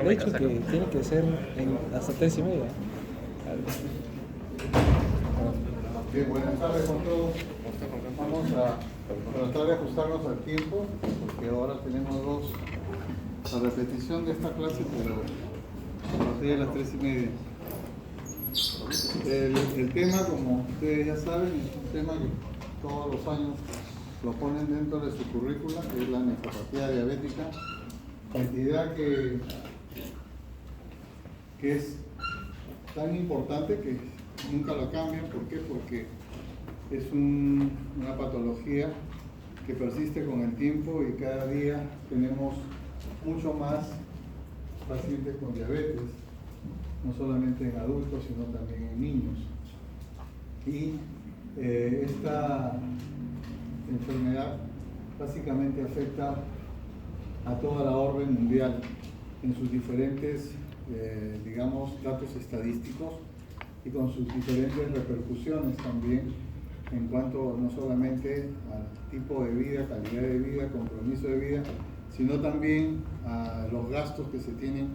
dicho que tiene que ser hasta 3:30. Bien, buenas tardes con todos. Vamos a tratar de ajustarnos al tiempo, porque ahora tenemos la repetición de esta clase, pero a partir de las 3:30. El tema, como ustedes ya saben, es un tema que todos los años lo ponen dentro de su currícula, que es la nefropatía diabética, entidad que es tan importante que nunca la cambian. ¿Por qué? Porque es una patología que persiste con el tiempo y cada día tenemos mucho más pacientes con diabetes, no solamente en adultos, sino también en niños. Y esta enfermedad básicamente afecta a toda la orden mundial en sus diferentes, datos estadísticos y con sus diferentes repercusiones también en cuanto no solamente al tipo de vida, calidad de vida, compromiso de vida, sino también a los gastos que se tienen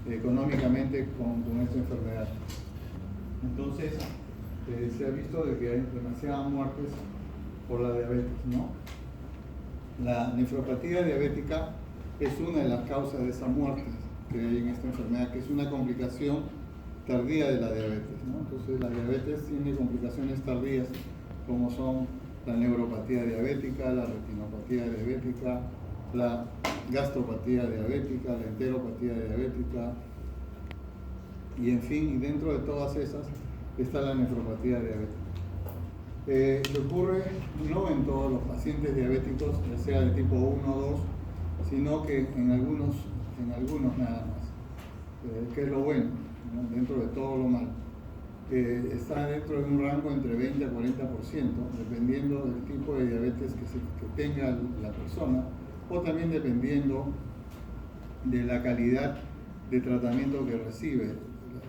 económicamente con esta enfermedad. Entonces, se ha visto de que hay demasiadas muertes por la diabetes, ¿no? La nefropatía diabética es una de las causas de esa muerte que hay en esta enfermedad, que es una complicación tardía de la diabetes, ¿no? Entonces, la diabetes tiene complicaciones tardías, como son la neuropatía diabética, la retinopatía diabética, la gastropatía diabética, la enteropatía diabética, y en fin, y dentro de todas esas está la nefropatía diabética. Se ocurre no en todos los pacientes diabéticos, ya sea de tipo 1 o 2, sino que en algunos nada más, que es lo bueno, ¿no? Dentro de todo lo malo. Está dentro de un rango entre 20 a 40%, dependiendo del tipo de diabetes que tenga la persona, o también dependiendo de la calidad de tratamiento que recibe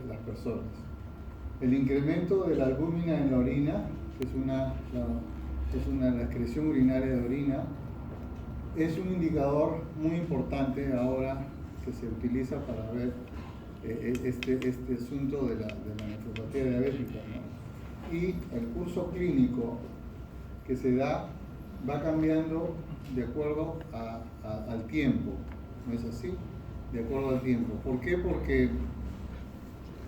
las personas. El incremento de la albúmina en la orina, que es la excreción urinaria de orina, es un indicador muy importante ahora que se utiliza para ver este asunto de la nefropatía diabética, ¿no? Y el curso clínico que se da va cambiando de acuerdo al tiempo, ¿no es así? De acuerdo al tiempo. ¿Por qué? Porque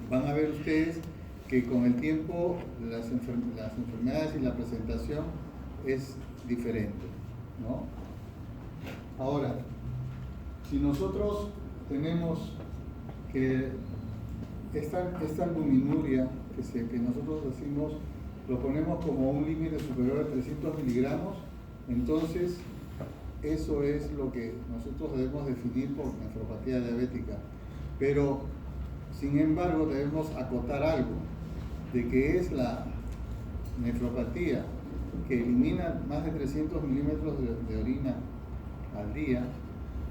van a ver ustedes que con el tiempo las enfermedades y la presentación es diferente, ¿no? Ahora, si nosotros tenemos que esta albuminuria que nosotros decimos, lo ponemos como un límite superior a 300 miligramos, entonces eso es lo que nosotros debemos definir por nefropatía diabética. Pero, sin embargo, debemos acotar algo, de que es la nefropatía que elimina más de 300 milímetros de orina al día,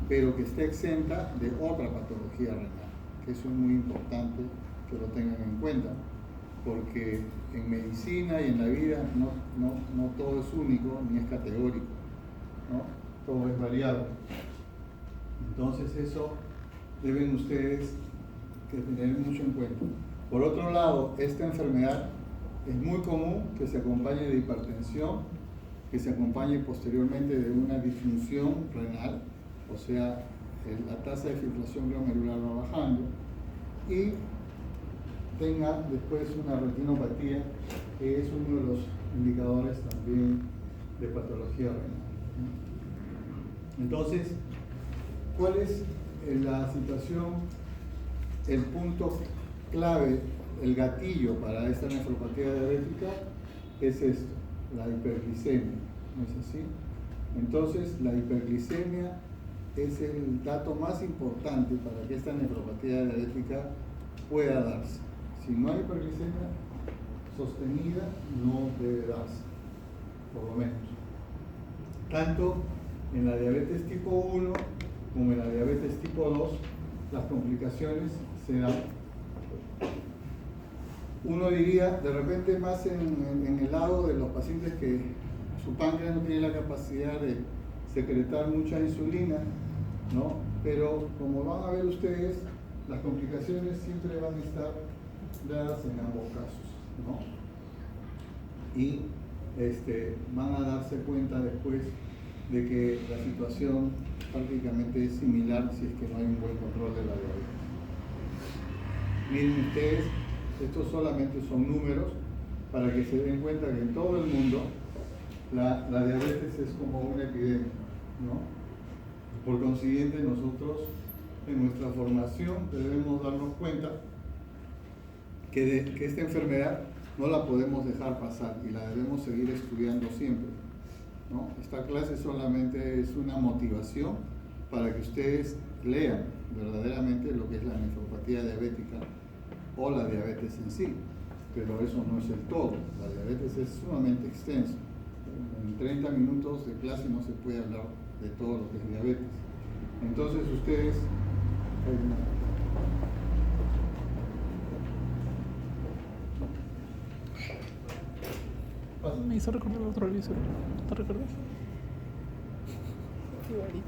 pero que está exenta de otra patología renal, que eso es muy importante que lo tengan en cuenta, porque en medicina y en la vida no todo es único ni es categórico, ¿no? Todo es variable. Entonces eso deben ustedes tener mucho en cuenta. Por otro lado, esta enfermedad es muy común que se acompañe de hipertensión, que se acompañe posteriormente de una disfunción renal, o sea, la tasa de filtración glomerular va bajando, y tenga después una retinopatía, que es uno de los indicadores también de patología renal. Entonces, ¿cuál es la situación, el punto clave, el gatillo para esta nefropatía diabética? Es esto, la hiperglicemia, ¿no es así? Entonces, la hiperglicemia es el dato más importante para que esta nefropatía diabética pueda darse. Si no hay hiperglicemia sostenida, no debe darse, por lo menos. Tanto en la diabetes tipo 1 como en la diabetes tipo 2, las complicaciones se dan. Uno diría, de repente, más en el lado de los pacientes que su páncreas no tiene la capacidad de secretar mucha insulina, ¿no? Pero como van a ver ustedes, las complicaciones siempre van a estar dadas en ambos casos, ¿no? Y van a darse cuenta después de que la situación prácticamente es similar si es que no hay un buen control de la diabetes. Miren ustedes, estos solamente son números para que se den cuenta que en todo el mundo la diabetes es como una epidemia, ¿no? Por consiguiente, nosotros en nuestra formación debemos darnos cuenta que esta enfermedad no la podemos dejar pasar y la debemos seguir estudiando siempre, ¿no? Esta clase solamente es una motivación para que ustedes lean verdaderamente lo que es la nefropatía diabética o la diabetes en sí, pero eso no es el todo. La diabetes es sumamente extenso. En 30 minutos de clase no se puede hablar de todo lo que es diabetes. Entonces ustedes... Me hizo recordar el otro visor. ¿Te recuerdas? Igualito.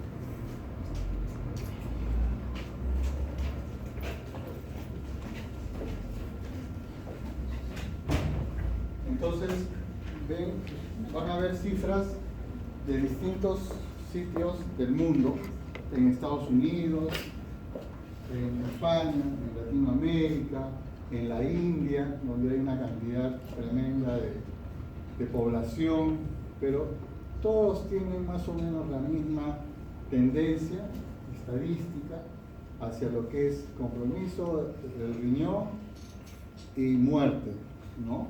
Entonces, van a ver cifras de distintos sitios del mundo, en Estados Unidos, en España, en Latinoamérica, en la India, donde hay una cantidad tremenda de población, pero todos tienen más o menos la misma tendencia estadística hacia lo que es compromiso del riñón y muerte, ¿no?,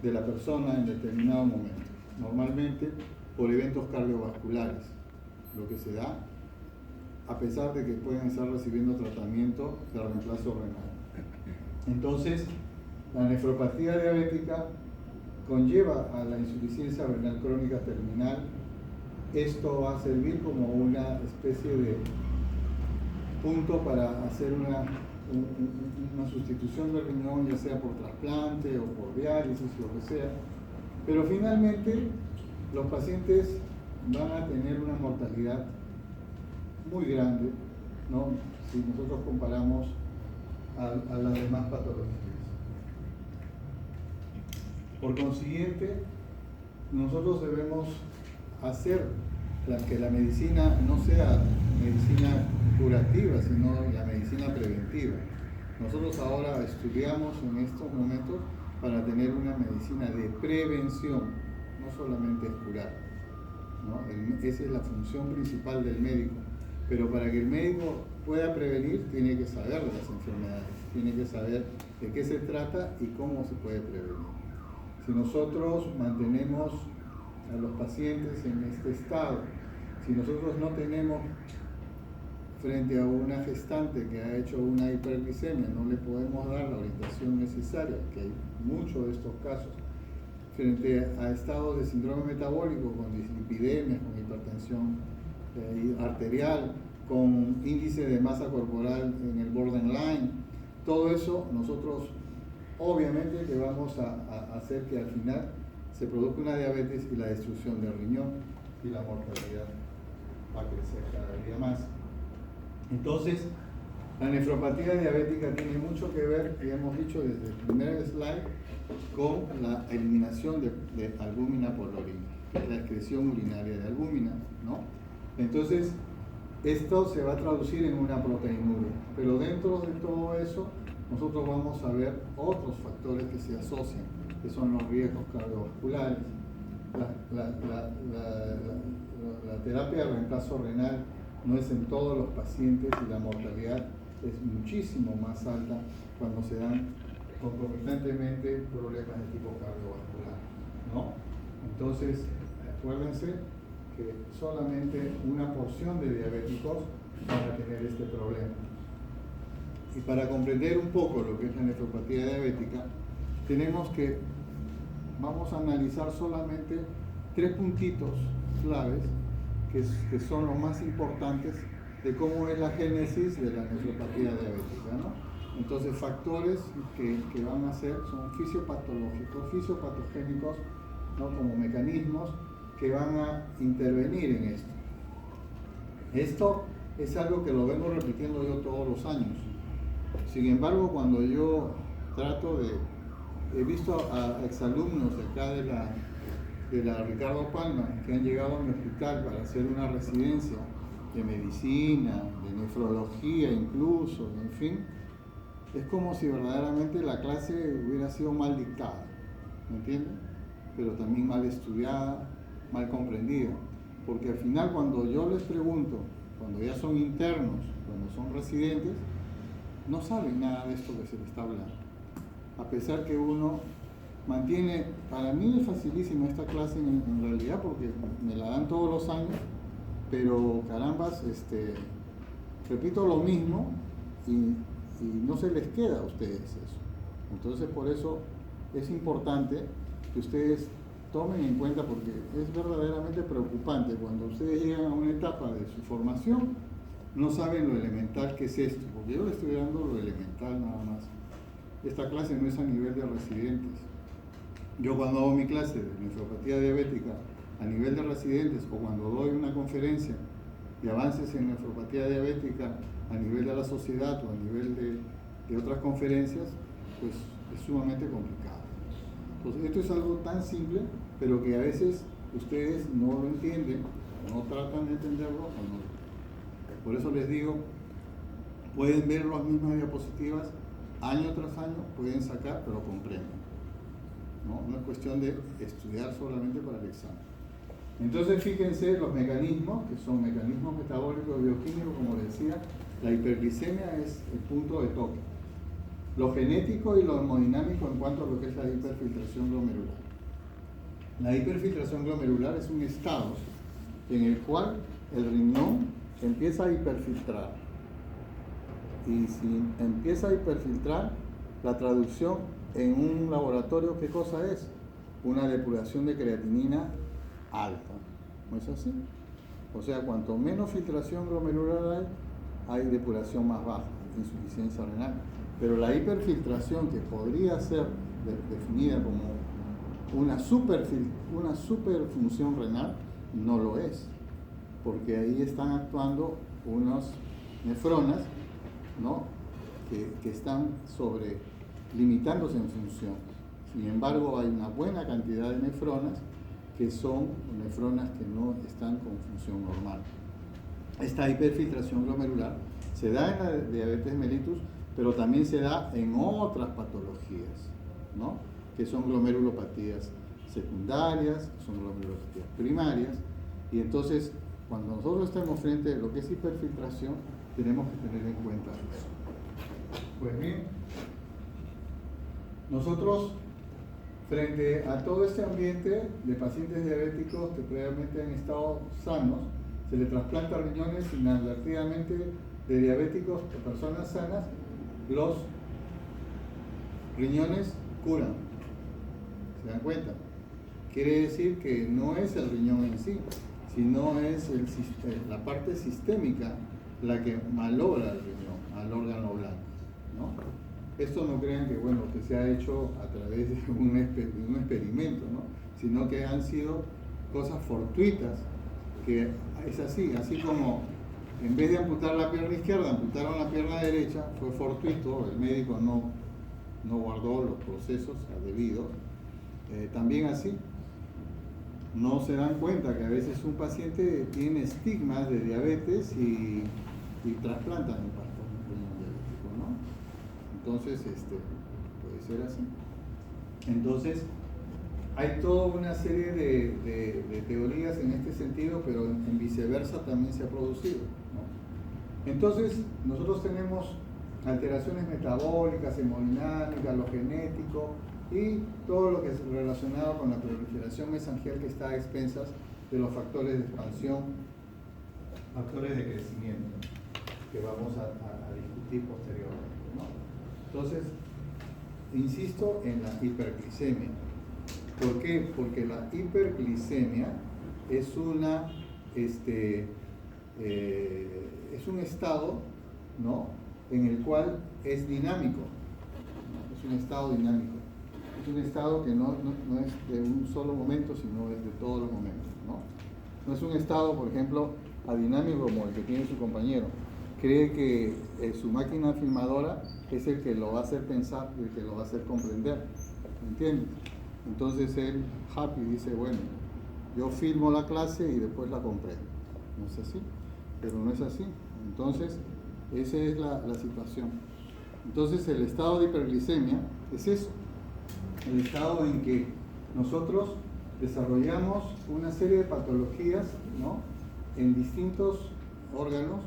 de la persona en determinado momento, normalmente por eventos cardiovasculares, lo que se da a pesar de que pueden estar recibiendo tratamiento de reemplazo renal. Entonces, la nefropatía diabética conlleva a la insuficiencia renal crónica terminal. Esto va a servir como una especie de punto para hacer una sustitución del riñón, ya sea por trasplante o por diálisis, lo que sea. Pero finalmente, los pacientes van a tener una mortalidad muy grande, ¿no?, si nosotros comparamos a las demás patologías. Por consiguiente, nosotros debemos hacer que la medicina no sea medicina curativa, sino la medicina preventiva. Nosotros ahora estudiamos en estos momentos para tener una medicina de prevención, no solamente es curar, ¿no? Esa es la función principal del médico. Pero para que el médico pueda prevenir, tiene que saber de las enfermedades, tiene que saber de qué se trata y cómo se puede prevenir. Si nosotros mantenemos a los pacientes en este estado, si nosotros no tenemos frente a una gestante que ha hecho una hiperglicemia, no le podemos dar la orientación necesaria, que hay muchos de estos casos, frente a estados de síndrome metabólico, con dislipidemias, con hipertensión arterial, con índice de masa corporal en el borderline, todo eso nosotros obviamente que vamos a hacer que al final se produzca una diabetes y la destrucción del riñón y la mortalidad va a crecer cada día más. Entonces, la nefropatía diabética tiene mucho que ver, que hemos dicho desde el primer slide, con la eliminación de albúmina por la orina, que es la excreción urinaria de albúmina, ¿no? Entonces, esto se va a traducir en una proteinuria, pero dentro de todo eso, nosotros vamos a ver otros factores que se asocian, que son los riesgos cardiovasculares. La terapia de reemplazo renal no es en todos los pacientes y la mortalidad es muchísimo más alta cuando se dan concomitantemente problemas de tipo cardiovascular, ¿no? Entonces, acuérdense que solamente una porción de diabéticos van a tener este problema. Y para comprender un poco lo que es la nefropatía diabética, vamos a analizar solamente 3 puntitos claves que son los más importantes de cómo es la génesis de la nefropatía diabética, ¿no? Entonces, factores que van a ser son fisiopatológicos, fisiopatogénicos, ¿no?, como mecanismos que van a intervenir en esto. Esto es algo que lo vengo repitiendo yo todos los años. Sin embargo, cuando yo trato de... He visto a exalumnos de acá de la Ricardo Palma que han llegado a mi hospital para hacer una residencia de medicina, de nefrología incluso, en fin, es como si verdaderamente la clase hubiera sido mal dictada, ¿me entienden? Pero también mal estudiada, mal comprendida, porque al final cuando yo les pregunto, cuando ya son internos, cuando son residentes, no saben nada de esto que se les está hablando, a pesar que uno mantiene. Para mí es facilísima esta clase en realidad porque me la dan todos los años, pero carambas, repito lo mismo y no se les queda a ustedes eso. Entonces por eso es importante que ustedes tomen en cuenta, porque es verdaderamente preocupante cuando ustedes llegan a una etapa de su formación, no saben lo elemental que es esto, porque yo les estoy dando lo elemental nada más. Esta clase no es a nivel de residentes. Yo cuando hago mi clase de nefropatía diabética a nivel de residentes, o cuando doy una conferencia de avances en nefropatía diabética a nivel de la sociedad o a nivel de otras conferencias, pues es sumamente complicado. Entonces esto es algo tan simple, pero que a veces ustedes no lo entienden, o no tratan de entenderlo, o no. Por eso les digo, pueden ver las mismas diapositivas año tras año, pueden sacar, pero comprenden. No es cuestión de estudiar solamente para el examen. Entonces fíjense los mecanismos, que son mecanismos metabólicos bioquímicos, como les decía, la hiperglicemia es el punto de toque. Lo genético y lo hemodinámico en cuanto a lo que es la hiperfiltración glomerular. La hiperfiltración glomerular es un estado en el cual el riñón empieza a hiperfiltrar. Y si empieza a hiperfiltrar, la traducción en un laboratorio, ¿qué cosa es? Una depuración de creatinina alta. ¿No es así? O sea, cuanto menos filtración glomerular hay depuración más baja, insuficiencia renal. Pero la hiperfiltración, que podría ser definida como una superfunción renal, no lo es, porque ahí están actuando unas nefronas, ¿no? que están limitándose en función. Sin embargo, hay una buena cantidad de nefronas que son nefronas que no están con función normal. Esta hiperfiltración glomerular se da en la diabetes mellitus, pero también se da en otras patologías, ¿no? Que son glomerulopatías secundarias, son glomerulopatías primarias, y entonces cuando nosotros estamos frente a lo que es hiperfiltración, tenemos que tener en cuenta eso. Pues bien, nosotros frente a todo este ambiente de pacientes diabéticos que previamente han estado sanos, se le trasplanta riñones inadvertidamente de diabéticos a personas sanas, los riñones curan. ¿Se dan cuenta? Quiere decir que no es el riñón en sí, sino es la parte sistémica la que malogra el riñón, al órgano blanco, ¿no? Esto no crean que, bueno, que se ha hecho a través de un experimento, ¿no? Sino que han sido cosas fortuitas, que es así como en vez de amputar la pierna izquierda, amputaron la pierna derecha, fue fortuito, el médico no guardó los procesos debidos. También así, no se dan cuenta que a veces un paciente tiene estigmas de diabetes y trasplantan un riñón diabético, ¿no? Entonces, puede ser así. Entonces, hay toda una serie de teorías en este sentido, pero en viceversa también se ha producido, ¿no? Entonces, nosotros tenemos alteraciones metabólicas, hemodinámicas, lo genético y todo lo que es relacionado con la proliferación mesangial que está a expensas de los factores de expansión, factores de crecimiento, que vamos a discutir posteriormente, ¿no? Entonces, insisto en la hiperglicemia. ¿Por qué? Porque la hiperglicemia es es un estado, ¿no?, en el cual es dinámico, ¿no? Es un estado dinámico. Es un estado que no es de un solo momento, sino es de todos los momentos, ¿no? No es un estado, por ejemplo, adinámico como el que tiene su compañero, cree que su máquina filmadora es el que lo va a hacer pensar, el que lo va a hacer comprender, ¿entiendes? Entonces él, happy, dice, bueno, yo filmo la clase y después la comprendo. No es así, pero no es así. Entonces, esa es la situación. Entonces, el estado de hiperglicemia es eso, el estado en que nosotros desarrollamos una serie de patologías, ¿no?, en distintos órganos.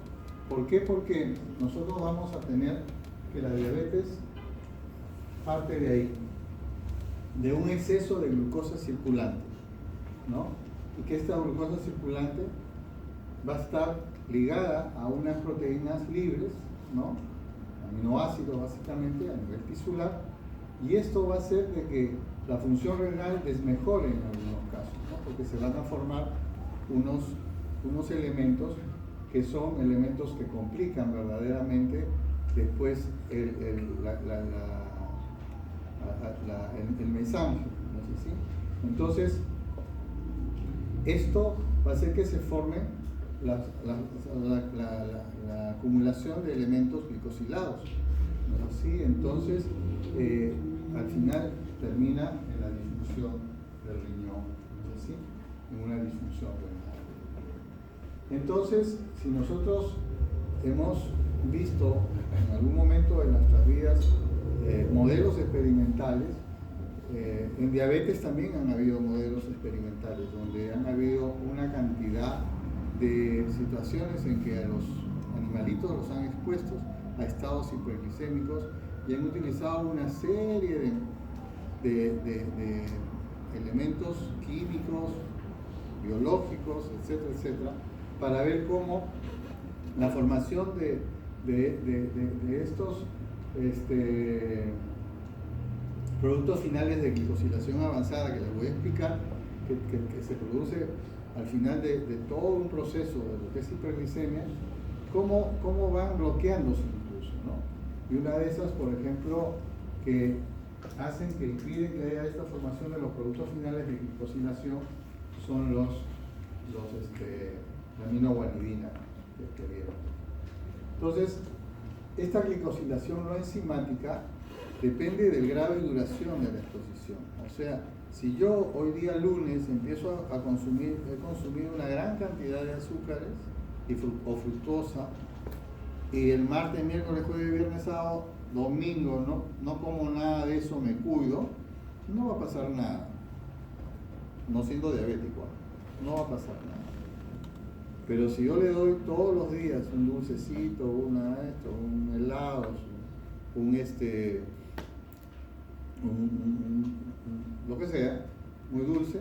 ¿Por qué? Porque nosotros vamos a tener que la diabetes parte de ahí, de un exceso de glucosa circulante, ¿no? Y que esta glucosa circulante va a estar ligada a unas proteínas libres, ¿no?, aminoácidos básicamente a nivel tisular, y esto va a hacer de que la función renal desmejore en algunos casos, ¿no?, porque se van a formar unos elementos que son elementos que complican verdaderamente después el mesange, ¿no es así? Entonces, esto va a hacer que se forme la acumulación de elementos glicosilados, ¿no es así? Entonces, al final termina en la disfunción del riñón, ¿no es así? En una disfunción renal. Entonces, si nosotros hemos visto en algún momento de nuestras vidas modelos experimentales, en diabetes también han habido modelos experimentales donde han habido una cantidad de situaciones en que a los animalitos los han expuesto a estados hiperglicémicos y han utilizado una serie de elementos químicos, biológicos, etcétera, etcétera, para ver cómo la formación de estos productos finales de glicosilación avanzada, que les voy a explicar, que se produce al final de todo un proceso de lo que es hiperglicemia, cómo van bloqueándose incluso, ¿no? Y una de esas, por ejemplo, que hacen que impiden que haya esta formación de los productos finales de glicosilación son la aminoguanidina que vieron. Entonces, esta glicosilación no enzimática depende del grado y duración de la exposición. O sea, si yo hoy día lunes empiezo he consumido una gran cantidad de azúcares o fructosa, y el martes, miércoles, jueves, viernes, sábado, domingo no como nada de eso, me cuido, no va a pasar nada. No siendo diabético, no va a pasar nada. Pero si yo le doy todos los días un dulcecito, un helado, lo que sea, muy dulce,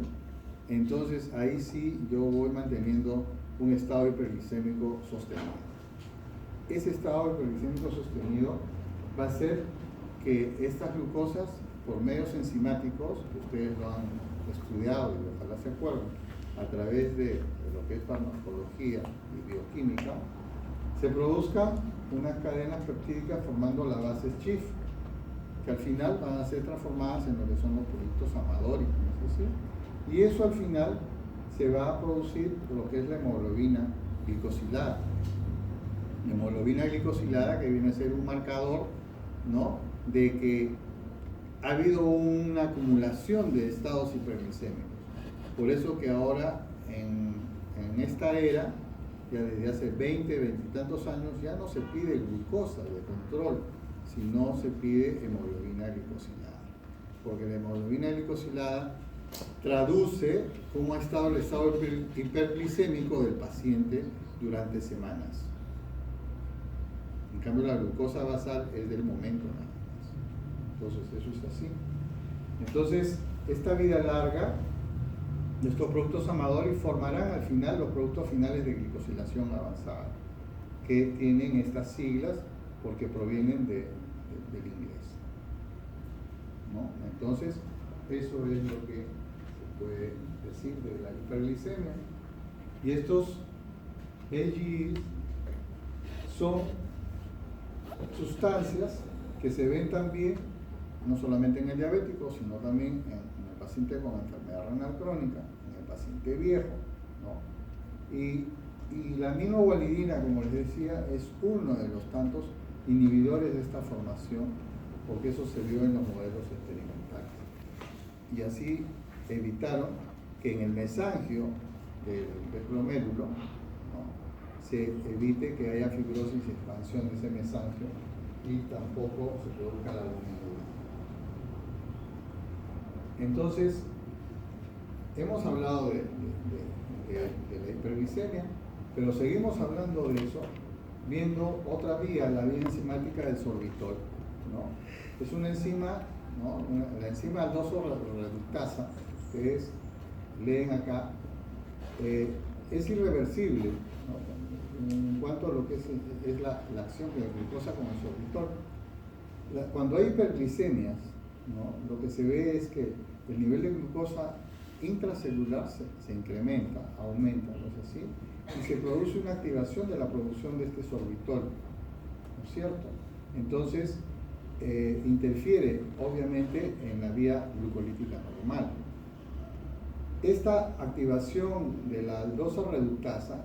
entonces ahí sí yo voy manteniendo un estado hiperglicémico sostenido. Ese estado hiperglicémico sostenido va a hacer que estas glucosas, por medios enzimáticos, que ustedes lo han estudiado y ojalá se acuerden, a través de lo que es farmacología y bioquímica, se produzcan unas cadenas peptídicas formando la base Schiff, que al final van a ser transformadas en lo que son los productos amadóricos, ¿no es así? Y eso al final se va a producir lo que es la hemoglobina glicosilada. La hemoglobina glicosilada, que viene a ser un marcador, ¿no?, de que ha habido una acumulación de estados hiperglicémicos. Por eso que ahora en esta era, ya desde hace 20 y tantos años, ya no se pide glucosa de control, sino se pide hemoglobina glicosilada. Porque la hemoglobina glicosilada traduce cómo ha estado el estado hiperglicémico del paciente durante semanas. En cambio, la glucosa basal es del momento nada más. Entonces, eso es así. Entonces, esta vida larga de estos productos amadores formarán al final los productos finales de glicosilación avanzada, que tienen estas siglas porque provienen del inglés, ¿no? Entonces, eso es lo que se puede decir de la hiperglicemia. Y estos AGEs son sustancias que se ven también, no solamente en el diabético, sino también en el paciente con enfermedad renal crónica, en el paciente viejo, ¿no? Y Y la minoguanidina, como les decía, es uno de los tantos inhibidores de esta formación, porque eso se vio en los modelos experimentales. Y así evitaron que en el mesangio del glomérulo, ¿no?, se evite que haya fibrosis y expansión de ese mesangio y tampoco se produzca la albuminura. Entonces, hemos hablado de la hiperglicemia, pero seguimos hablando de eso viendo otra vía, la vía enzimática del sorbitol, ¿no? Es una enzima, ¿no?, la enzima aldoso-reductasa, que es, leen acá, es irreversible, ¿no?, en cuanto a lo que es la acción de la glucosa con el sorbitol. Cuando hay hiperglicemias, ¿no?, lo que se ve es que el nivel de glucosa intracelular se incrementa, aumenta, ¿no es así? Y se produce una activación de la producción de este sorbitol, ¿no es cierto? Entonces, interfiere obviamente en la vía glucolítica normal. Esta activación de la aldosa reductasa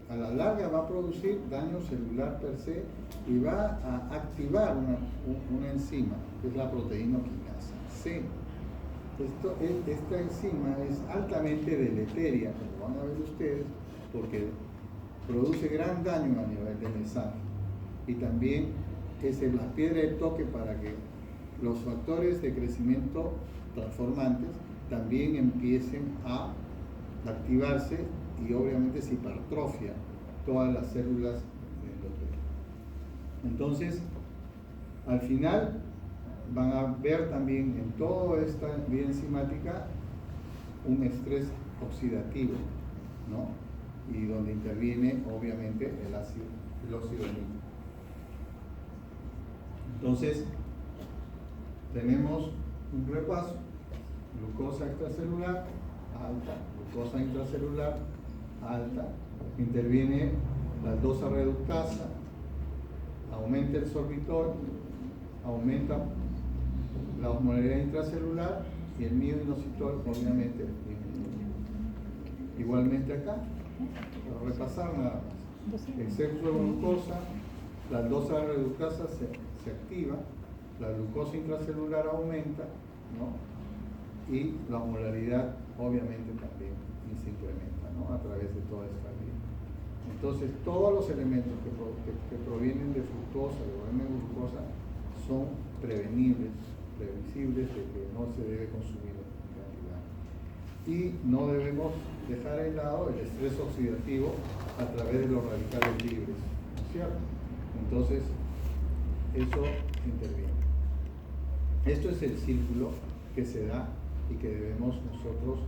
a la larga va a producir daño celular per se y va a activar una enzima, que es la proteínoquinasa C. Esta enzima es altamente deleteria, como van a ver ustedes, porque produce gran daño a nivel de mesangio y también es la piedra de toque para que los factores de crecimiento transformantes también empiecen a activarse y obviamente se hipertrofia todas las células del endotelio. Entonces, al final van a ver también en toda esta vía enzimática un estrés oxidativo, ¿no?, y donde interviene obviamente el óxido nítrico. Entonces, tenemos un repaso: glucosa extracelular alta, glucosa intracelular alta, interviene la aldosa reductasa, aumenta el sorbitol, aumenta la osmolaridad intracelular y el mioinositol obviamente disminuye. Igualmente acá, para repasar nada más, exceso de glucosa, la aldosa reductasa se activa, la glucosa intracelular aumenta, ¿no?, y la osmolaridad obviamente también se incrementa, ¿no?, a través de toda esta vía. Entonces, todos los elementos que provienen de fructosa, de volumen de glucosa, son previsibles de que no se debe consumir en cantidad. Y no debemos dejar de lado el estrés oxidativo a través de los radicales libres, ¿no es cierto? Entonces, eso interviene. Esto es el círculo que se da y que debemos nosotros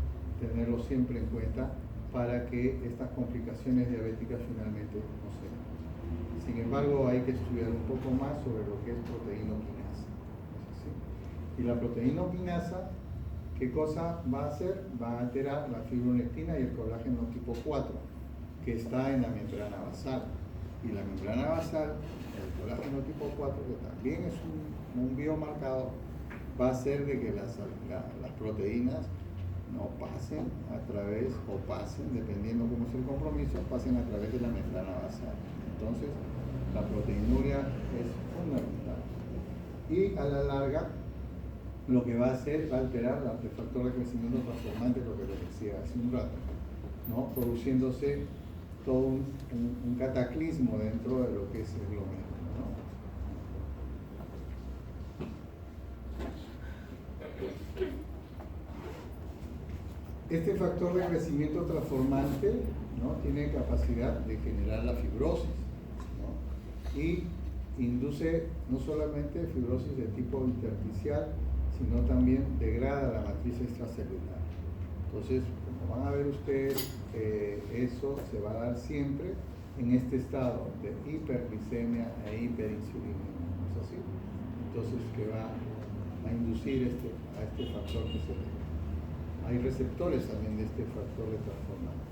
tenerlo siempre en cuenta para que estas complicaciones diabéticas finalmente no se den. Sin embargo, hay que estudiar un poco más sobre lo que es proteínoquinasa. ¿Sí? Y la proteínoquinasa, ¿qué cosa va a hacer? Va a alterar la fibronectina y el colágeno tipo 4, que está en la membrana basal. Y la membrana basal, el colágeno tipo 4, que también es un biomarcador, va a hacer de que las proteínas no pasen a través, o pasen, dependiendo cómo es el compromiso, pasen a través de la membrana basal. Entonces, la proteinuria es fundamental. Y a la larga, lo que va a hacer, va a alterar el factor de crecimiento transformante, lo que les decía hace un rato, ¿no?, produciéndose todo un cataclismo dentro de lo que es el glomérulo, ¿no? Este factor de crecimiento transformante, ¿no?, tiene capacidad de generar la fibrosis, ¿no?, y induce no solamente fibrosis de tipo intersticial, sino también degrada la matriz extracelular. Entonces, como van a ver ustedes, eso se va a dar siempre en este estado de hiperglicemia e hiperinsulinemia, ¿no es así? Entonces, que va a inducir a este factor que se ve. Hay receptores también de este factor de transformación.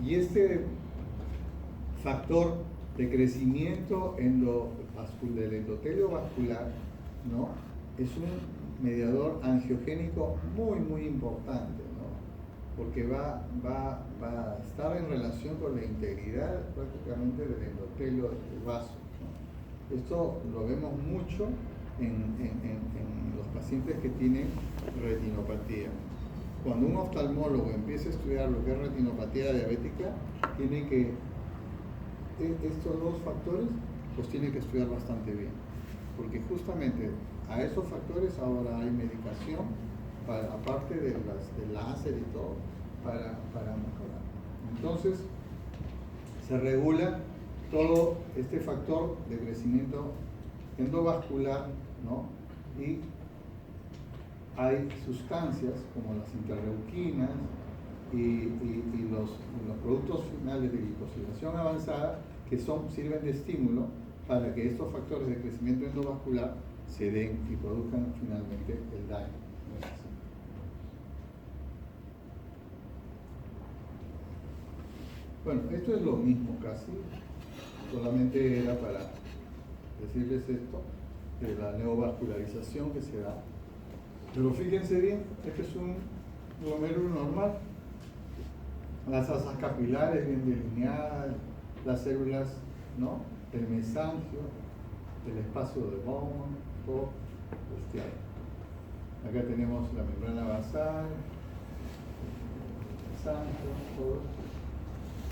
Y este factor de crecimiento del endotelio vascular, ¿no?, es un mediador angiogénico muy, muy importante, ¿no? porque va a estar en relación con la integridad prácticamente del endotelio del vaso, ¿no? Esto lo vemos mucho en los pacientes que tienen retinopatía. Cuando un oftalmólogo empieza a estudiar lo que es retinopatía diabética, tiene que, estos dos factores los tiene que estudiar bastante bien, porque justamente a esos factores ahora hay medicación, aparte del láser y todo, para mejorar. Entonces, se regula todo este factor de crecimiento endovascular, ¿no? Y hay sustancias como las interleuquinas y los productos finales de glicosilación avanzada que sirven de estímulo para que estos factores de crecimiento endovascular se den y produzcan finalmente el daño. ¿No es así? Bueno, esto es lo mismo casi, solamente era para decirles esto, de la neovascularización que se da. Pero fíjense bien, este es un glomérulo normal, las asas capilares bien delineadas, las células, ¿no?, del mesangio, del espacio de Bowman, todo este hay. Acá tenemos la membrana basal, el mesangio, todo.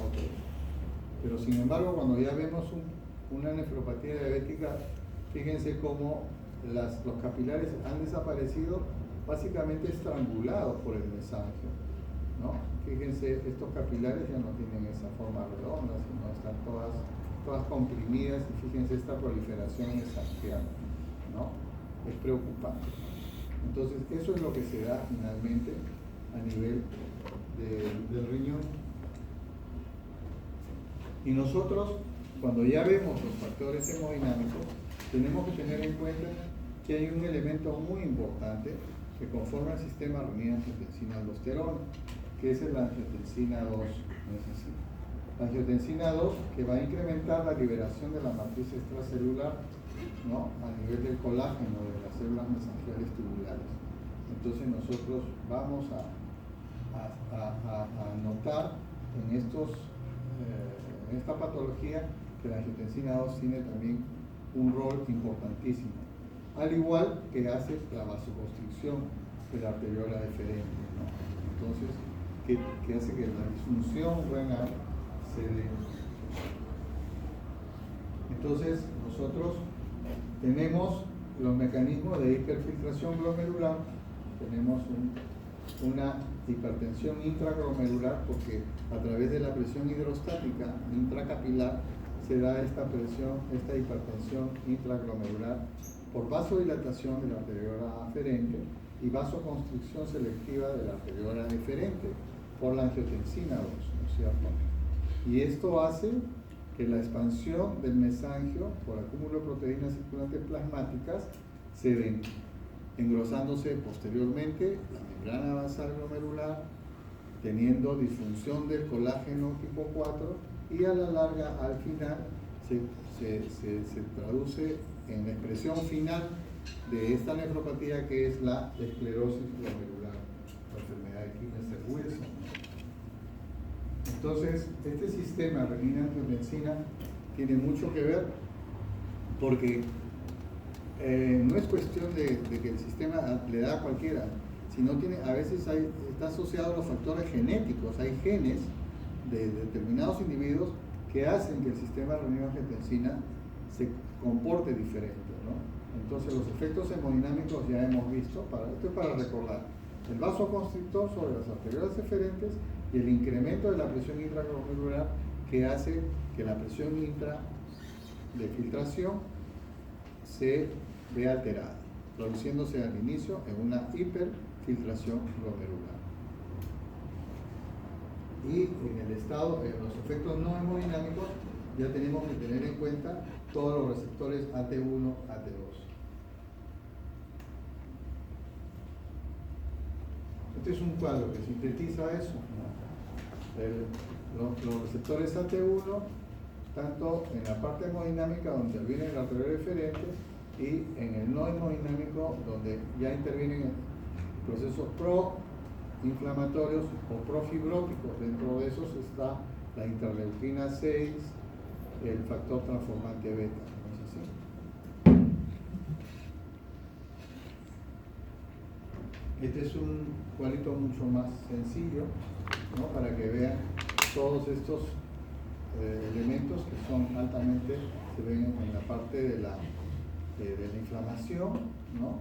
Okay. Pero sin embargo, cuando ya vemos una nefropatía diabética, fíjense cómo los capilares han desaparecido, básicamente estrangulados por el mesangio, ¿no? Fíjense, estos capilares ya no tienen esa forma redonda, sino están todas comprimidas, y fíjense esta proliferación mesangial, ¿no? Es preocupante. Entonces, eso es lo que se da finalmente a nivel del riñón. Y nosotros, cuando ya vemos los factores hemodinámicos, tenemos que tener en cuenta que hay un elemento muy importante que conforma el sistema renina-angiotensina-aldosterona, que es la angiotensina 2, ¿no es así? La angiotensina 2 que va a incrementar la liberación de la matriz extracelular, ¿no?, a nivel del colágeno de las células mesangiales tubulares. Entonces nosotros vamos a notar en esta patología que la angiotensina 2 tiene también un rol importantísimo, al igual que hace la vasoconstricción de la arteriola deferente, ¿no? Entonces, que hace que la disfunción renal se dé. Entonces, nosotros tenemos los mecanismos de hiperfiltración glomerular, tenemos una hipertensión intraglomerular, porque a través de la presión hidrostática intracapilar se da esta hipertensión intraglomerular por vasodilatación de la arteriola aferente y vasoconstricción selectiva de la arteriola deferente por la angiotensina 2, ¿no es cierto? Y esto hace que la expansión del mesangio por acúmulo de proteínas circulantes plasmáticas se den, engrosándose posteriormente la membrana basal glomerular, teniendo disfunción del colágeno tipo 4, y a la larga, al final, se traduce en la expresión final de esta nefropatía, que es la esclerosis glomerular, la enfermedad de Kidney-Wilson. Entonces, este sistema renina-angiotensina tiene mucho que ver, porque no es cuestión de que el sistema le da a cualquiera, sino a veces está asociado a los factores genéticos. Hay genes de determinados individuos que hacen que el sistema renina-angiotensina se comporte diferente, ¿no? Entonces, los efectos hemodinámicos ya hemos visto, esto es para recordar: el vasoconstrictor sobre las arteriolas deferentes y el incremento de la presión intraglomerular, que hace que la presión de filtración se vea alterada, produciéndose al inicio en una hiperfiltración glomerular. Y en el estado, en los efectos no hemodinámicos, ya tenemos que tener en cuenta todos los receptores AT1, AT2. Este es un cuadro que sintetiza eso, ¿no? Los receptores AT1, tanto en la parte hemodinámica, donde interviene la arteria deferente, y en el no hemodinámico, donde ya intervienen procesos inflamatorios o profibróticos. Dentro de esos está la interleuquina 6, el factor transformante beta. ¿No es así? Este es un cuadrito mucho más sencillo, ¿no? Para que vean todos estos elementos que son altamente, se ven en la parte de la inflamación, ¿no?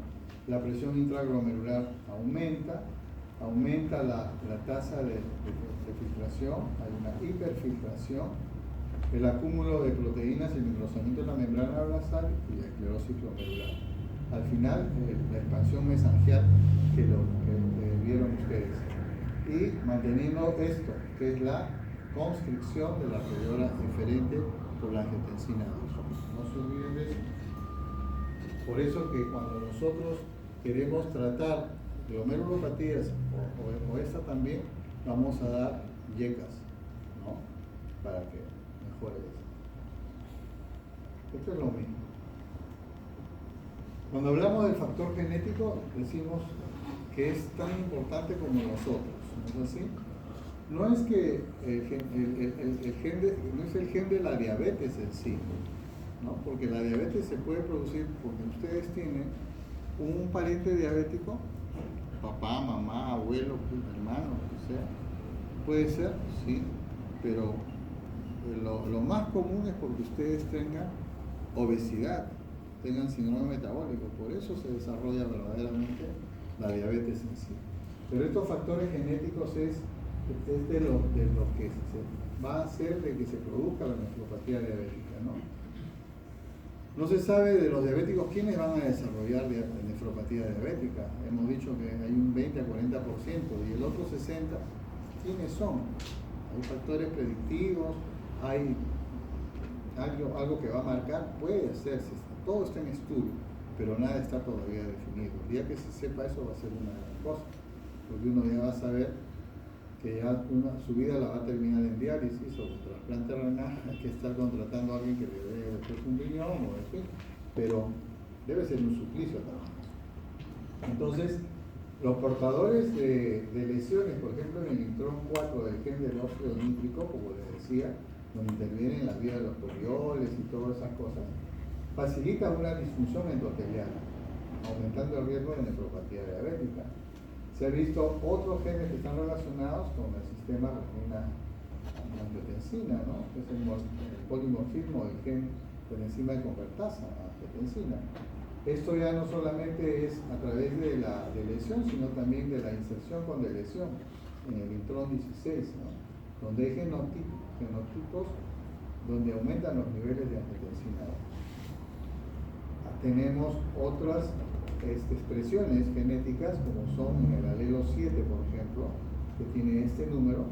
La presión intraglomerular aumenta la tasa de filtración, hay una hiperfiltración, el acúmulo de proteínas, el engrosamiento de la membrana basal y la esclerosis glomerular. Al final, la expansión mesangial que vieron ustedes. Y manteniendo esto, que es la constricción de la arteriola eferente por la angiotensina 2. No se olviden de eso. Por eso que cuando nosotros queremos tratar glomerulopatías o esta también, vamos a dar yecas, ¿no? Para que mejore eso. Esto es lo mismo. Cuando hablamos del factor genético, decimos que es tan importante como nosotros, ¿no es así? No es que no es el gen de la diabetes en sí, ¿no? Porque la diabetes se puede producir porque ustedes tienen un pariente diabético, papá, mamá, abuelo, hermano, lo que sea. Puede ser, sí, pero lo más común es porque ustedes tengan obesidad, tengan síndrome metabólico, por eso se desarrolla verdaderamente la diabetes en sí. Pero estos factores genéticos es de lo que se va a hacer de que se produzca la nefropatía diabética, ¿no? No se sabe de los diabéticos quiénes van a desarrollar nefropatía diabética. Hemos dicho que hay un 20 a 40% y el otro 60%, ¿quiénes son? Hay factores predictivos, hay algo que va a marcar, puede hacerse, todo está en estudio, pero nada está todavía definido. El día que se sepa eso va a ser una gran cosa, porque uno ya va a saber que ya su vida la va a terminar en diálisis o con trasplante renal, hay que estar contratando a alguien que le dé después un riñón o en fin, pero debe ser un suplicio también. Entonces, los portadores de lesiones, por ejemplo, en el intrón 4 del gen del óxido nítrico, como les decía, donde intervienen las vías de los polioles y todas esas cosas, facilita una disfunción endotelial, aumentando el riesgo de nefropatía diabética. Se han visto otros genes que están relacionados con el sistema renina-angiotensina, ¿no? Es el polimorfismo del gen de la enzima de convertasa, angiotensina. Esto ya no solamente es a través de la lesión, sino también de la inserción con deleción en el intrón 16, ¿no? Donde hay genotipos donde aumentan los niveles de angiotensina 2. Tenemos otras expresiones genéticas como son en el alelo 7, por ejemplo, que tiene este número,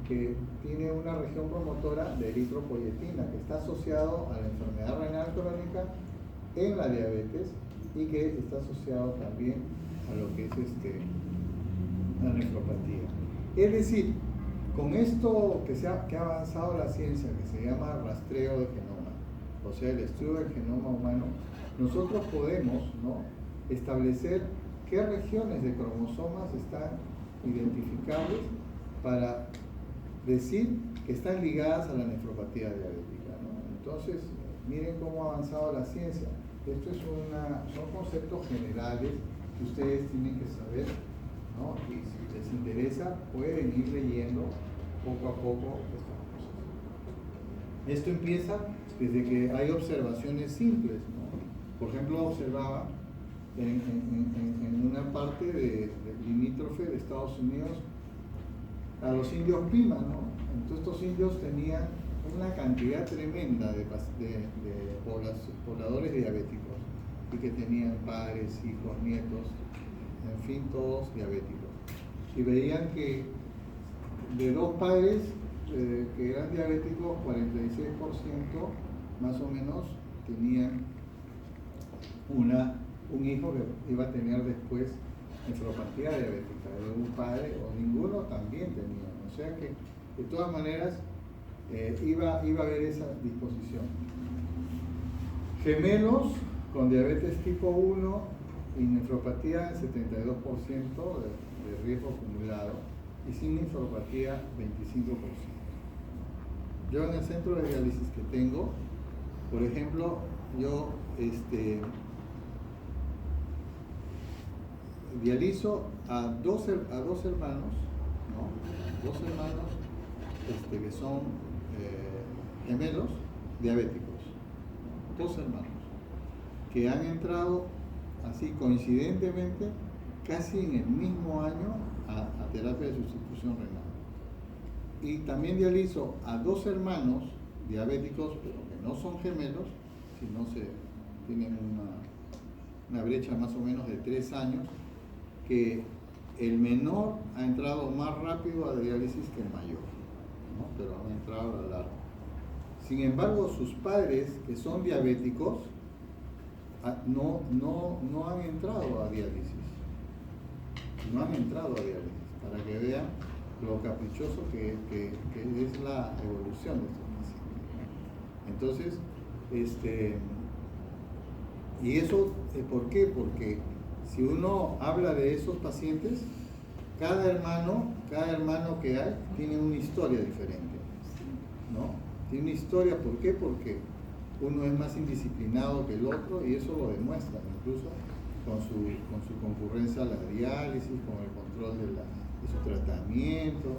que tiene una región promotora de eritropoyetina que está asociado a la enfermedad renal crónica en la diabetes y que está asociado también a lo que es la nefropatía. Es decir, con esto que ha avanzado la ciencia, que se llama rastreo de genoma, o sea, el estudio del genoma humano, nosotros podemos, ¿no?, establecer qué regiones de cromosomas están identificables para decir que están ligadas a la nefropatía diabética, ¿no? Entonces, miren cómo ha avanzado la ciencia. Esto son conceptos generales que ustedes tienen que saber, ¿no? Y si les interesa, pueden ir leyendo poco a poco estas cosas. Esto empieza desde que hay observaciones simples, ¿no? Por ejemplo, observaba en una parte limítrofe de Estados Unidos a los indios Pima, ¿no? Entonces estos indios tenían una cantidad tremenda de pobladores diabéticos y que tenían padres, hijos, nietos, en fin, todos diabéticos. Y veían que de 2 padres que eran diabéticos, 46% más o menos tenían un hijo que iba a tener después nefropatía diabética, de un padre o ninguno también tenía. O sea que de todas maneras iba a haber esa disposición. Gemelos con diabetes tipo 1 y nefropatía, el 72% de riesgo acumulado y sin nefropatía 25%. Yo en el centro de diálisis que tengo, por ejemplo, yo dializo a dos hermanos, ¿no? Dos hermanos que son gemelos diabéticos, dos hermanos, que han entrado así coincidentemente casi en el mismo año a terapia de sustitución renal. Y también dializo a dos hermanos diabéticos, pero que no son gemelos, sino tienen una brecha más o menos de 3 años, que el menor ha entrado más rápido a diálisis que el mayor, ¿no? Pero han entrado a la larga. Sin embargo, sus padres, que son diabéticos, no han entrado a diálisis. No han entrado a diálisis, para que vean lo caprichoso que es la evolución de estos pacientes. Entonces, y eso, ¿por qué? Porque si uno habla de esos pacientes, cada hermano que hay tiene una historia diferente, ¿no? Tiene una historia, ¿por qué? Porque uno es más indisciplinado que el otro y eso lo demuestra incluso con su concurrencia a la diálisis, con el control de su tratamiento,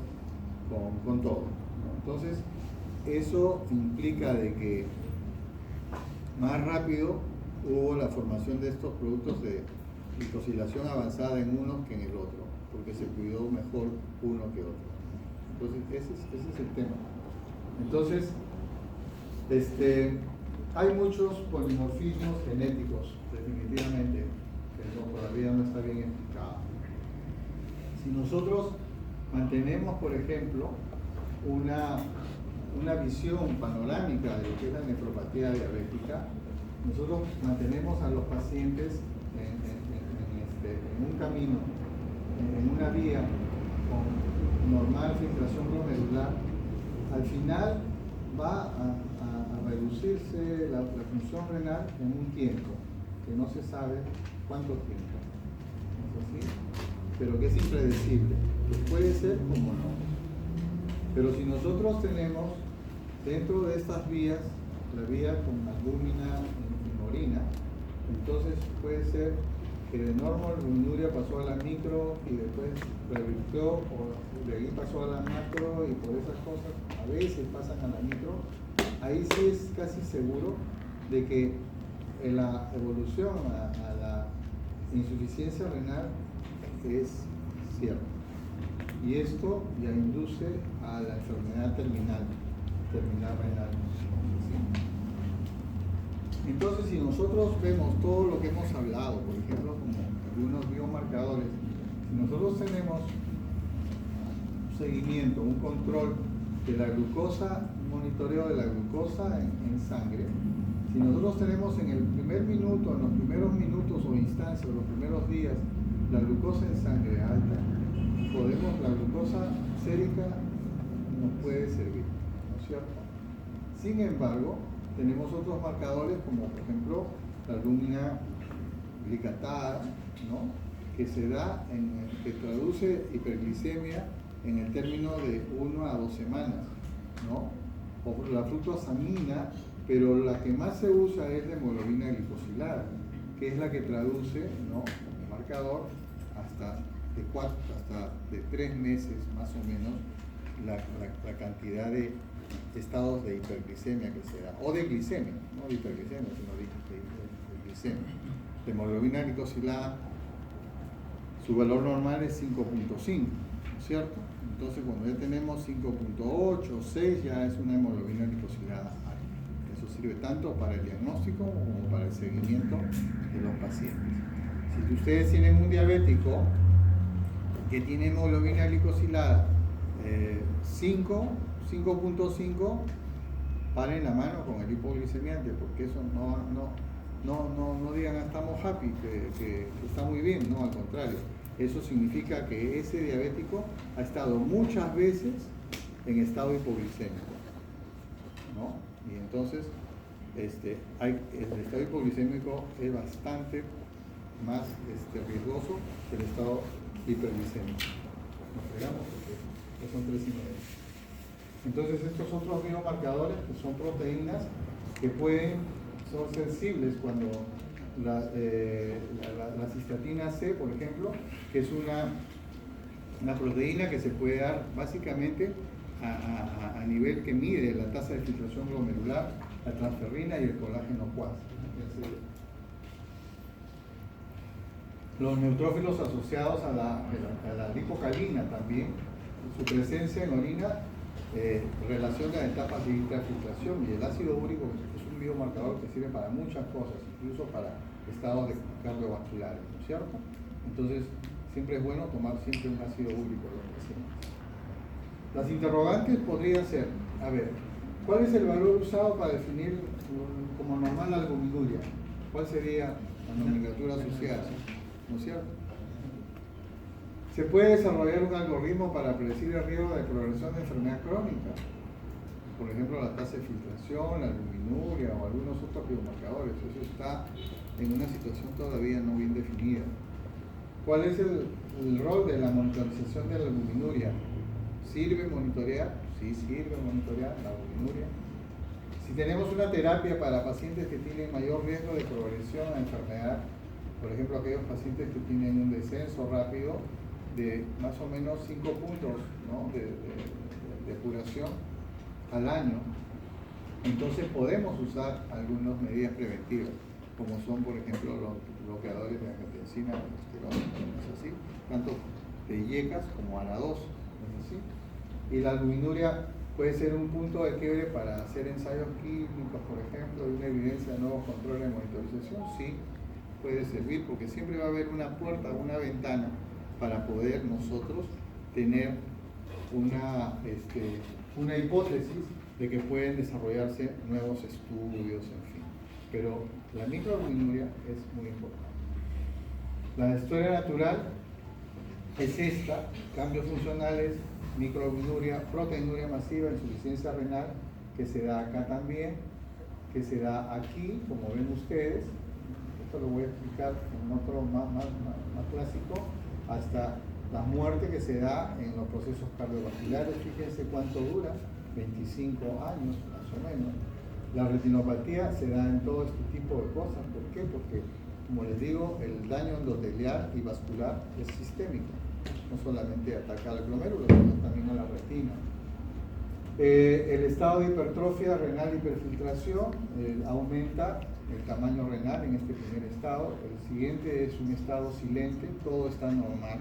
con todo, ¿no? Entonces, eso implica de que más rápido hubo la formación de estos productos de glicosilación avanzada en uno que en el otro, porque se cuidó mejor uno que otro. Entonces, ese es el tema. Entonces, hay muchos polimorfismos genéticos, definitivamente, que todavía no está bien explicado. Si nosotros mantenemos, por ejemplo, una visión panorámica de lo que es la nefropatía diabética, nosotros mantenemos a los pacientes en un camino, en una vía con normal filtración glomerular. Al final va a reducirse la función renal en un tiempo, que no se sabe cuánto tiempo, ¿no es así? Pero que es impredecible, que puede ser como no. Pero si nosotros tenemos dentro de estas vías, la vía con albúmina en orina, entonces puede ser que de normoalbuminuria pasó a la micro y después revirtió, o de ahí pasó a la macro y por esas cosas a veces pasan a la micro. Ahí sí es casi seguro de que la evolución a la insuficiencia renal es cierta. Y esto ya induce a la enfermedad terminal renal. Entonces, si nosotros vemos todo lo que hemos hablado, por ejemplo, como algunos biomarcadores, si nosotros tenemos un seguimiento, un control de la glucosa, un monitoreo de la glucosa en sangre, si nosotros tenemos en el primer minuto, en los primeros minutos o instancias, los primeros días, la glucosa en sangre alta, la glucosa sérica nos puede servir, ¿no es cierto? Sin embargo, tenemos otros marcadores como por ejemplo la albúmina glicatada, ¿no? Que se da, que traduce hiperglicemia en el término de 1 a 2 semanas, ¿no? O la fructosamina, pero la que más se usa es la hemoglobina glicosilada, que es la que traduce, ¿no? Como marcador hasta de 3 meses más o menos la cantidad de estados de hiperglicemia que se da, o de glicemia, no de hiperglicemia, sino de glicemia. La hemoglobina glicosilada, su valor normal es 5.5, ¿cierto? Entonces cuando ya tenemos 5.8 o 6 ya es una hemoglobina glicosilada alta. Eso sirve tanto para el diagnóstico como para el seguimiento de los pacientes. Si ustedes tienen un diabético que tiene hemoglobina glicosilada 5.5, paren la mano con el hipoglicemiante, porque eso no digan estamos happy, que está muy bien, no, al contrario, eso significa que ese diabético ha estado muchas veces en estado hipoglicémico, ¿no? Y entonces el estado hipoglicémico es bastante más riesgoso que el estado hiperglicemia. Nos fregamos porque ya son 3,5. Entonces estos otros biomarcadores, que son proteínas, que son sensibles cuando la cistatina C, por ejemplo, que es una proteína que se puede dar básicamente a nivel que mide la tasa de filtración glomerular, la transferrina y el colágeno Cuas. Los neutrófilos asociados a la lipocalina también, su presencia en orina relaciona etapas de infrafiltración, y el ácido úrico es un biomarcador que sirve para muchas cosas, incluso para estados cardiovasculares, ¿no es cierto? Entonces, siempre es bueno tomar siempre un ácido úrico en los pacientes. Las interrogantes podrían ser, a ver, ¿cuál es el valor usado para definir como normal la albuminuria? ¿Cuál sería la nomenclatura asociada? ¿No es cierto? ¿Se puede desarrollar un algoritmo para predecir el riesgo de progresión de enfermedad crónica? Por ejemplo, la tasa de filtración, la albuminuria o algunos otros biomarcadores. Eso está en una situación todavía no bien definida. ¿Cuál es el rol de la monitorización de la albuminuria? ¿Sirve monitorear? Sí, sirve monitorear la albuminuria. Si tenemos una terapia para pacientes que tienen mayor riesgo de progresión a enfermedad, por ejemplo, aquellos pacientes que tienen un descenso rápido de más o menos 5 puntos, ¿no?, de curación al año, entonces podemos usar algunas medidas preventivas, como son, por ejemplo, los bloqueadores de angiotensina, es así, tanto de IECAS como ALA2, es así. Y la albuminuria puede ser un punto de quiebre para hacer ensayos clínicos, por ejemplo, y una evidencia de nuevos controles de monitorización. Sí, puede servir, porque siempre va a haber una puerta, una ventana para poder nosotros tener una hipótesis de que pueden desarrollarse nuevos estudios, en fin. Pero la microalbuminuria es muy importante. La historia natural es esta: cambios funcionales, microalbuminuria, proteinuria masiva, insuficiencia renal, que se da acá también, que se da aquí, como ven ustedes. Esto lo voy a explicar en otro más clásico, hasta la muerte que se da en los procesos cardiovasculares. Fíjense cuánto dura, 25 años más o menos. La retinopatía se da en todo este tipo de cosas. ¿Por qué? Porque, como les digo, el daño endotelial y vascular es sistémico. No solamente ataca al glomérulo, sino también a la retina. El estado de hipertrofia renal, hiperfiltración, aumenta el tamaño renal en este primer estado. El siguiente es un estado silente, todo está normal.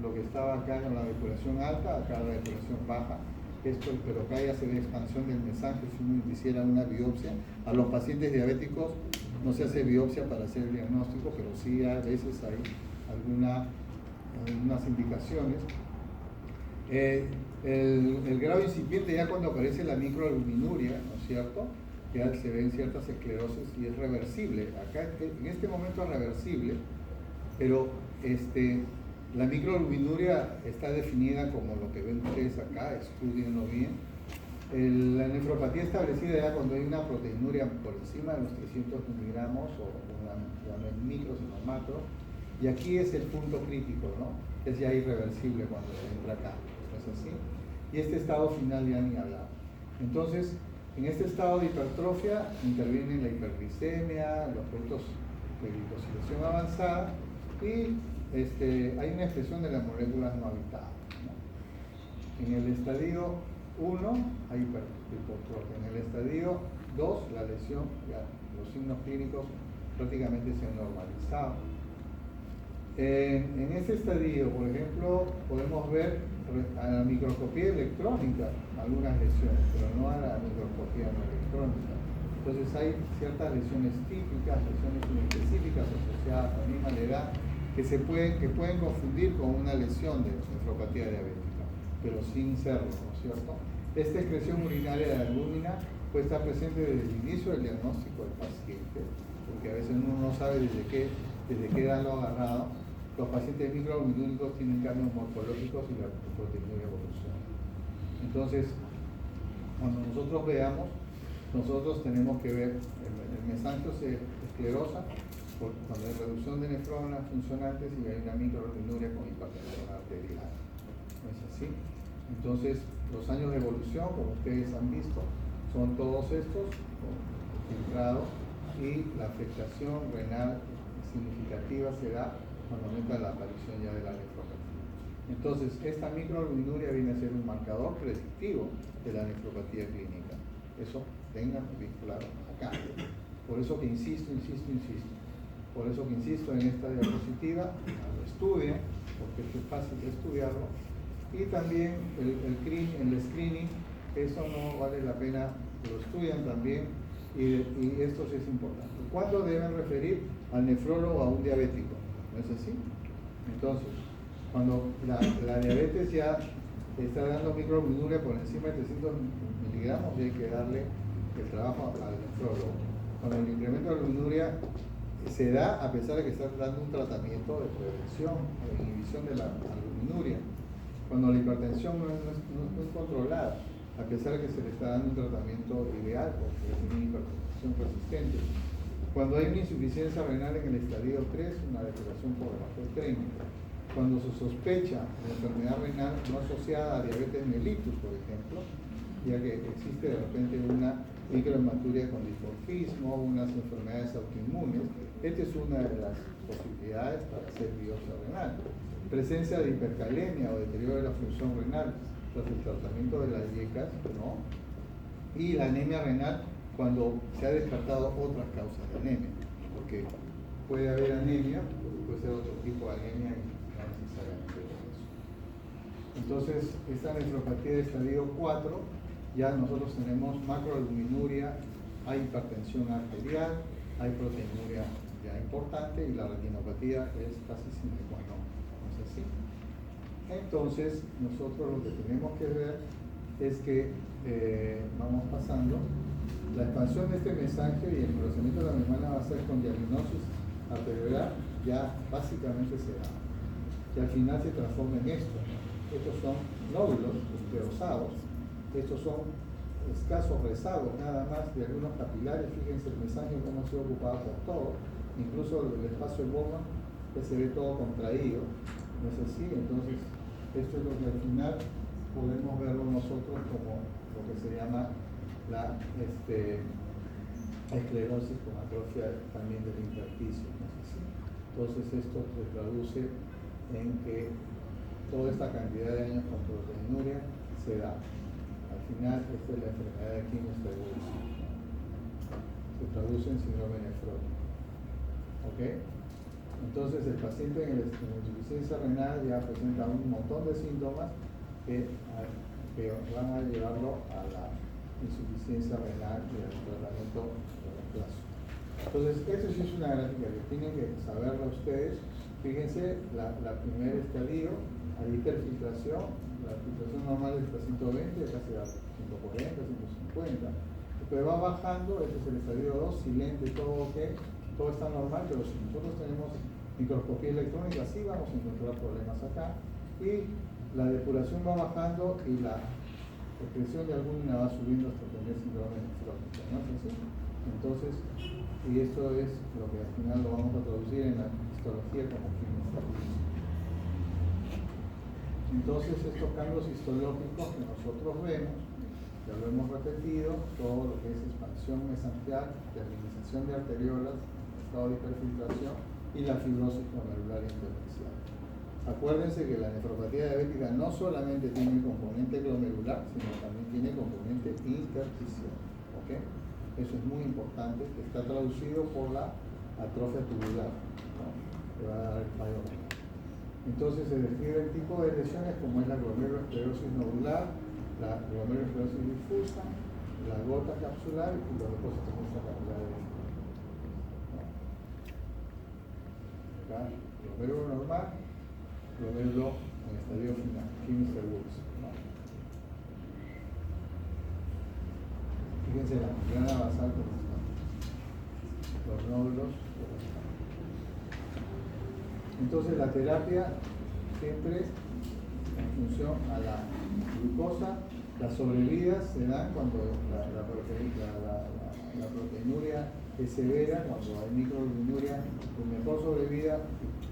Lo que estaba acá en la depuración alta, acá la depuración baja. Esto, pero acá ya se ve expansión del mesangios si uno hiciera una biopsia. A los pacientes diabéticos no se hace biopsia para hacer el diagnóstico, pero sí a veces hay algunas indicaciones. El grado incipiente, ya cuando aparece la microalbuminuria, ¿no es cierto?, ya se ven ciertas esclerosis y es reversible. Acá en este momento es reversible, pero la microalbuminuria está definida como lo que ven ustedes acá, estudienlo bien. La nefropatía establecida ya cuando hay una proteinuria por encima de los 300 miligramos, o ya no es micro sino macro, y aquí es el punto crítico, ¿no? Es ya irreversible cuando se entra acá, ¿no es así? Y este estado final ya ni hablaba. Entonces, en este estado de hipertrofia intervienen la hiperglicemia, los productos de glicosilación avanzada, y hay una expresión de las moléculas no habitadas, ¿no? En el estadio 1 hay hipertrofia, en el estadio 2 la lesión, ya los signos clínicos prácticamente se han normalizado. En ese estadio, por ejemplo, podemos ver a la microscopía electrónica algunas lesiones, pero no a la microscopía no electrónica. Entonces hay ciertas lesiones típicas, lesiones inespecíficas asociadas también a la edad, que pueden confundir con una lesión de nefropatía diabética, pero sin serlo, ¿no es cierto? Esta excreción urinaria de albúmina puede estar presente desde el inicio del diagnóstico del paciente, porque a veces uno no sabe desde qué edad lo ha agarrado. Los pacientes microalbuminúricos tienen cambios morfológicos y la proteinuria evoluciona. Entonces, cuando nosotros veamos, nosotros tenemos que ver el mesangio se esclerosa, cuando hay reducción de nefronas funcionantes y hay una microalbuminuria con hipertensión arterial. ¿No es así? Entonces, los años de evolución, como ustedes han visto, son todos estos, filtrado, y la afectación renal significativa se da cuando aumenta la aparición ya de la nefropatía. Entonces, esta microalbuminuria viene a ser un marcador predictivo de la nefropatía clínica. Eso tengan bien claro acá. Por eso que insisto. Por eso que insisto en esta diapositiva, lo estudien, porque es fácil de estudiarlo. Y también el screening, eso no vale la pena que lo estudian también, y esto sí es importante. ¿Cuándo deben referir al nefrólogo a un diabético? ¿No es así? Entonces, cuando la diabetes ya está dando microalbuminuria por encima de 300 miligramos, y hay que darle el trabajo al nefrólogo. Cuando el incremento de albuminuria se da a pesar de que está dando un tratamiento de prevención o de inhibición de la albuminuria. Cuando la hipertensión no es controlada, a pesar de que se le está dando un tratamiento ideal porque es una hipertensión resistente. Cuando hay una insuficiencia renal en el estadio 3, una depuración por debajo de 30. Cuando se sospecha de enfermedad renal no asociada a diabetes mellitus, por ejemplo, ya que existe de repente una microhematuria con dismorfismo, unas enfermedades autoinmunes, esta es una de las posibilidades para hacer biopsia renal. Presencia de hipercalemia o deterioro de la función renal tras el tratamiento de las IECAS, ¿no? Y la anemia renal cuando se ha descartado otras causas de anemia, porque puede haber anemia, puede ser otro tipo de anemia y no necesariamente eso. Entonces, esta nefropatía de estadio 4, ya nosotros tenemos macroalbuminuria, hay hipertensión arterial, hay proteinuria ya importante y la retinopatía es casi sine qua non. ¿No es así? Entonces, nosotros lo que tenemos que ver es que vamos pasando. La expansión de este mensaje y el conocimiento de la membrana va a ser con diagnosis arteriolar, ya básicamente se da. Que al final se transforma en esto. Estos son nódulos esclerosados, estos son escasos rezagos nada más de algunos capilares. Fíjense el mensaje cómo ha sido ocupado por todo, incluso el espacio de Bowman, que se ve todo contraído. ¿No es así? Entonces, esto es lo que al final podemos verlo nosotros como lo que se llama la esclerosis con atrofia también del intersticio, ¿no es así? Entonces esto se traduce en que toda esta cantidad de años con proteinuria se da. Al final esta es la enfermedad de Kinsterwood, se traduce en síndrome nefrótico. ¿Ok? Entonces el paciente en insuficiencia renal ya presenta un montón de síntomas que van a llevarlo a la insuficiencia renal y al tratamiento de reemplazo. Entonces, esto sí es una gráfica que tienen que saberla ustedes. Fíjense, la primer estadio, hay hiperfiltración, la filtración normal es hasta 120, casi a 140, 150. Después va bajando, este es el estadio 2, silente, todo ok, todo está normal, pero si nosotros tenemos microscopía electrónica, sí vamos a encontrar problemas acá. Y la depuración va bajando y la secreción de albúmina va subiendo hasta tener síndrome nefrótico, ¿no es así? Entonces, y esto es lo que al final lo vamos a traducir en la histología como kinestesia. Entonces, estos cambios histológicos que nosotros vemos, ya lo hemos repetido, todo lo que es expansión mesangial, terminización de arteriolas, estado de hiperfiltración y la fibrosis glomerular intersticial. Acuérdense que la nefropatía diabética no solamente tiene componente glomerular, sino también tiene componente intersticial. ¿Okay? Eso es muy importante, que está traducido por la atrofia tubular, ¿no? Que va a dar el fallo renal. Entonces se describe el tipo de lesiones como es la glomerulosclerosis nodular, la glomerulosclerosis difusa, la gota capsular y los depósitos extracapilares. Acá, glomérulo normal, glomérulo en estadio final, Kinsterwood, ¿no? Fíjense la membrana basal como está, los nódulos. Entonces la terapia siempre en función a la glucosa Las sobrevidas se dan cuando la proteinuria es severa, cuando hay microalbuminuria, con mejor sobrevida,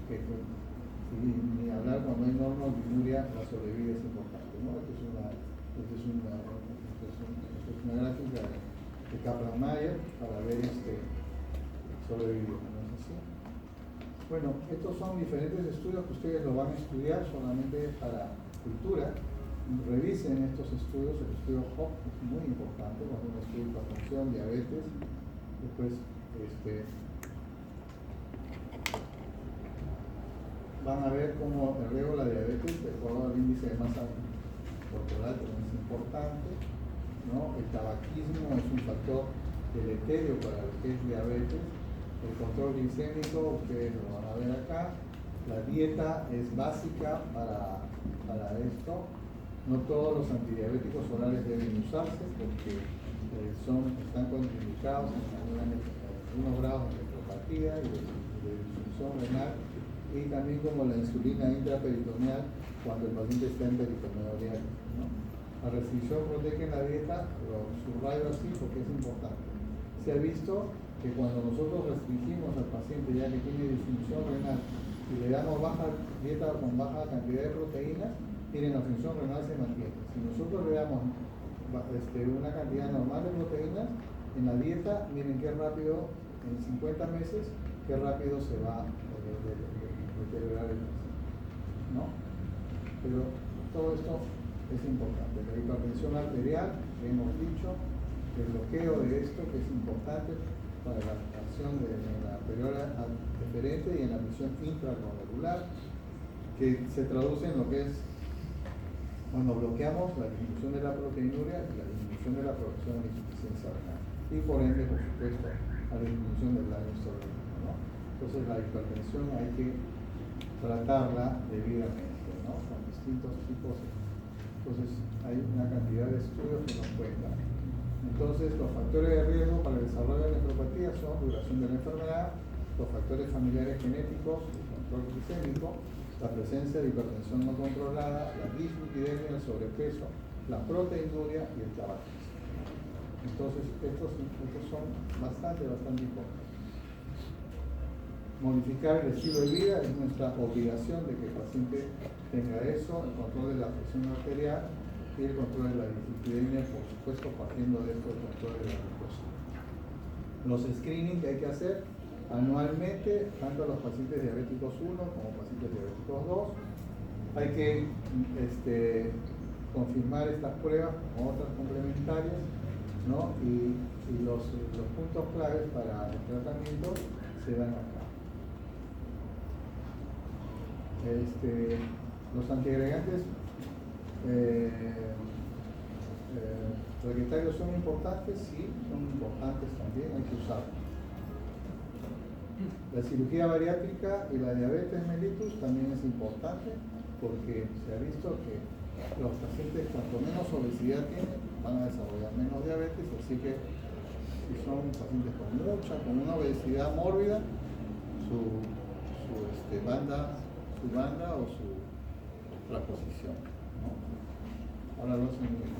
y ni hablar cuando hay normoalbuminuria, la sobrevida es importante, ¿no? Esta es una gráfica de Kaplan-Meier para ver sobrevivir, ¿no es así? Bueno, estos son diferentes estudios que ustedes lo van a estudiar solamente para cultura. Revisen estos estudios. El estudio HOP es muy importante, cuando uno estudia hipertensión, diabetes. Después van a ver cómo el riesgo de la diabetes, de acuerdo al índice de masa corporal, también es importante, ¿no? El tabaquismo es un factor deleterio para lo que es diabetes. El control glicémico, ustedes lo van a ver acá. La dieta es básica para esto. No todos los antidiabéticos orales deben usarse porque están contraindicados en algunos grados de nefropatía y de disfunción renal, y también como la insulina intraperitoneal cuando el paciente está en peritoneo diario, ¿no? La restricción proteica en la dieta, lo subrayo así porque es importante. Se ha visto que cuando nosotros restringimos al paciente ya que tiene disfunción renal y le damos dieta con baja cantidad de proteínas, miren, la función renal se mantiene. Si nosotros le damos una cantidad normal de proteínas en la dieta, miren qué rápido, en 50 meses, qué rápido se va a deteriorar el paciente, ¿no? Pero todo esto es importante. La hipertensión arterial, que hemos dicho, el bloqueo de esto, que es importante para la acción en la arteriola deferente y en la presión intraclavicular, que se traduce en lo que es cuando bloqueamos la disminución de la proteinuria y la disminución de la producción de insuficiencia renal, y por ende, por supuesto, la disminución del daño histológico, ¿no? Entonces la hipertensión hay que tratarla debidamente, ¿no? Con distintos tipos. Entonces hay una cantidad de estudios que nos cuentan. Entonces los factores de riesgo para el desarrollo de nefropatía son duración de la enfermedad, los factores familiares genéticos, el control glicémico, la presencia de hipertensión no controlada, la dislipidemia, el sobrepeso, la proteinuria y el tabaquismo. Entonces, estos son bastante importantes. Modificar el estilo de vida es nuestra obligación de que el paciente tenga eso, el control de la presión arterial y el control de la dislipidemia, por supuesto, partiendo de esto, el control de la glucosa. Los screenings que hay que hacer anualmente, tanto a los pacientes diabéticos 1 como pacientes diabéticos 2. Hay que confirmar estas pruebas con otras complementarias, ¿no? Y los puntos claves para el tratamiento se dan acá. Los antiagregantes plaquetarios son importantes, sí, son importantes también, hay que usarlos. La cirugía bariátrica y la diabetes mellitus también es importante porque se ha visto que los pacientes cuanto menos obesidad tienen van a desarrollar menos diabetes, así que si son pacientes con una obesidad mórbida, su banda o su transposición, ¿no? Ahora lo hacen muy bien.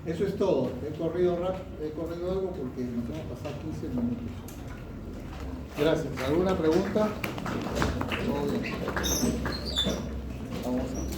Eso es todo. He corrido algo porque nos hemos pasado 15 minutos. Gracias. ¿Alguna pregunta? Todo bien. Vamos a